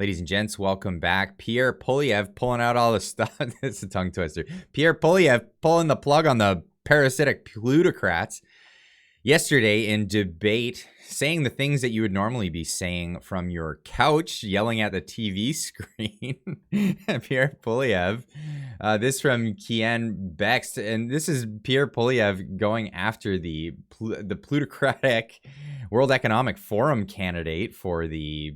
Ladies and gents, welcome back. Pierre Poilievre pulling out all the stuff. It's a tongue twister. Pierre Poilievre pulling the plug on the parasitic plutocrats yesterday in debate, saying the things that you would normally be saying from your couch, yelling at the TV screen. Pierre Poilievre. This from Keean, Bexte, and this is Pierre Poilievre going after the plutocratic World Economic Forum candidate for the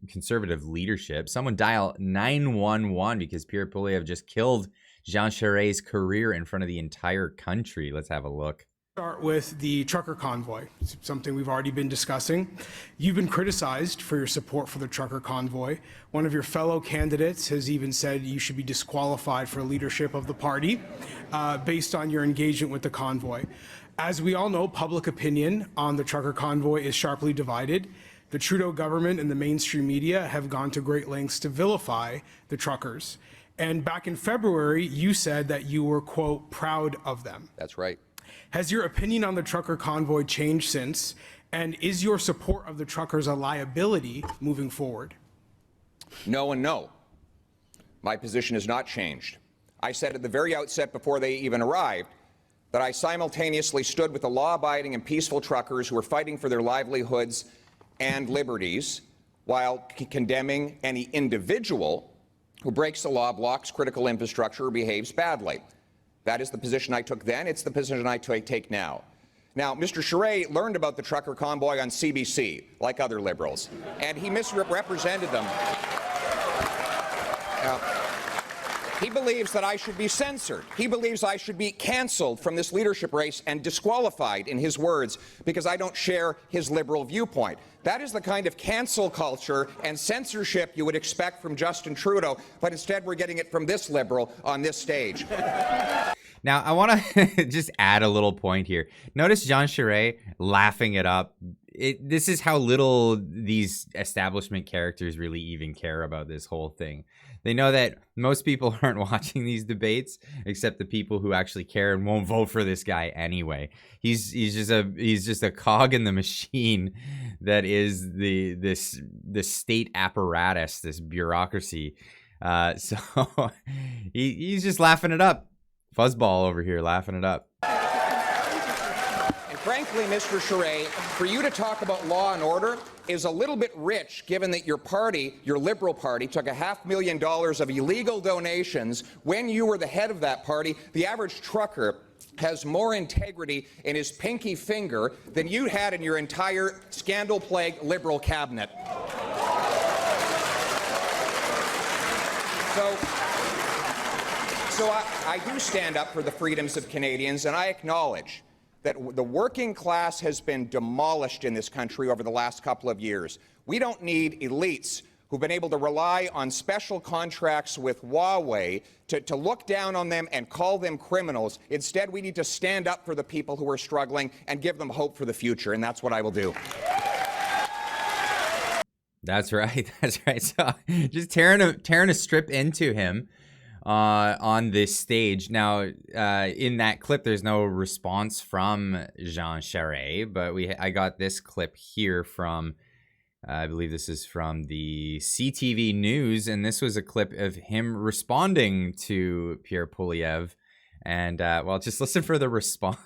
conservative leadership. Someone dial 911 because Pierre Poilievre just killed Jean Charest's career in front of the entire country. Let's have a look. Start with the trucker convoy. It's something we've already been discussing. You've been criticized for your support for the trucker convoy. One of your fellow candidates has even said you should be disqualified for leadership of the party based on your engagement with the convoy. As we all know, public opinion on the trucker convoy is sharply divided. The Trudeau government and the mainstream media have gone to great lengths to vilify the truckers. And back in February, you said that you were, quote, proud of them. That's right. Has your opinion on the trucker convoy changed since? And is your support of the truckers a liability moving forward? No and no. My position has not changed. I said at the very outset before they even arrived that I simultaneously stood with the law-abiding and peaceful truckers who were fighting for their livelihoods and liberties while condemning any individual who breaks the law, blocks critical infrastructure, or behaves badly. That is the position I took then. It's the position I take now. Now, Mr. Charest learned about the trucker convoy on CBC, like other Liberals, and he misrepresented them. He believes that I should be censored. He believes I should be canceled from this leadership race and disqualified, in his words, because I don't share his Liberal viewpoint. That is the kind of cancel culture and censorship you would expect from Justin Trudeau, but instead we're getting it from this Liberal on this stage. Now, I want to just add a little point here. Notice Jean Charest laughing it up. This is how little these establishment characters really even care about this whole thing. They know that most people aren't watching these debates except the people who actually care and won't vote for this guy anyway. He's just a cog in the machine that is this state apparatus, this bureaucracy. So he's just laughing it up. Fuzzball over here laughing it up. And frankly, Mr. Charest, for you to talk about law and order is a little bit rich, given that your party, your Liberal Party, took $500,000 of illegal donations when you were the head of that party. The average trucker has more integrity in his pinky finger than you had in your entire scandal-plagued Liberal cabinet. So I do stand up for the freedoms of Canadians, and I acknowledge that the working class has been demolished in this country over the last couple of years. We don't need elites who've been able to rely on special contracts with Huawei to look down on them and call them criminals. Instead, we need to stand up for the people who are struggling and give them hope for the future, and that's what I will do. That's right. That's right. So just tearing a strip into him on this stage. Now, in that clip, there's no response from Jean Charest, but I got this clip here from, I believe this is from the CTV News, and this was a clip of him responding to Pierre Poilievre. And well, just listen for the response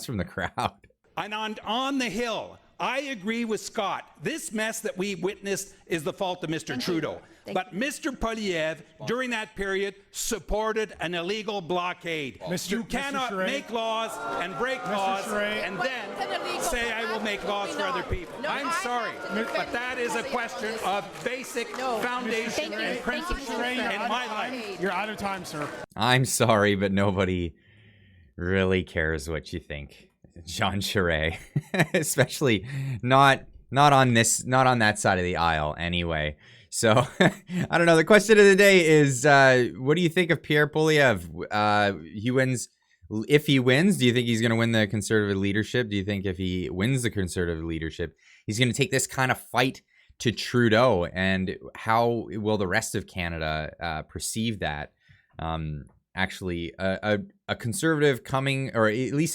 from the crowd. And on the Hill, I agree with Scott. This mess that we witnessed is the fault of Mr. Trudeau. But Mr. Poilievre, during that period, supported an illegal blockade. You cannot make laws and break laws and then say I will make laws for other people. I'm sorry, but that is a question of basic foundation and principles in my life. You're out of time, sir. I'm sorry, but nobody really cares what you think, Jean Charest. Especially not on that side of the aisle anyway. So I don't know. The question of the day is, what do you think of Pierre Poilievre? He wins. If he wins, do you think he's going to win the Conservative leadership? Do you think if he wins the Conservative leadership, he's going to take this kind of fight to Trudeau? And how will the rest of Canada perceive that? Actually, a Conservative coming, or at least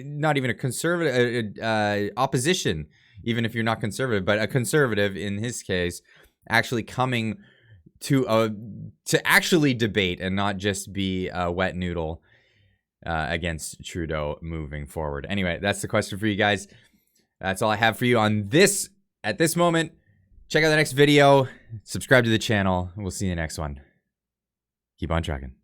not even a Conservative opposition, even if you're not Conservative, but a Conservative in his case, actually coming to actually debate and not just be a wet noodle against Trudeau moving forward. Anyway, that's the question for you guys. That's all I have for you on this at this moment. Check out the next video. Subscribe to the channel. And we'll see you in the next one. Keep on trucking.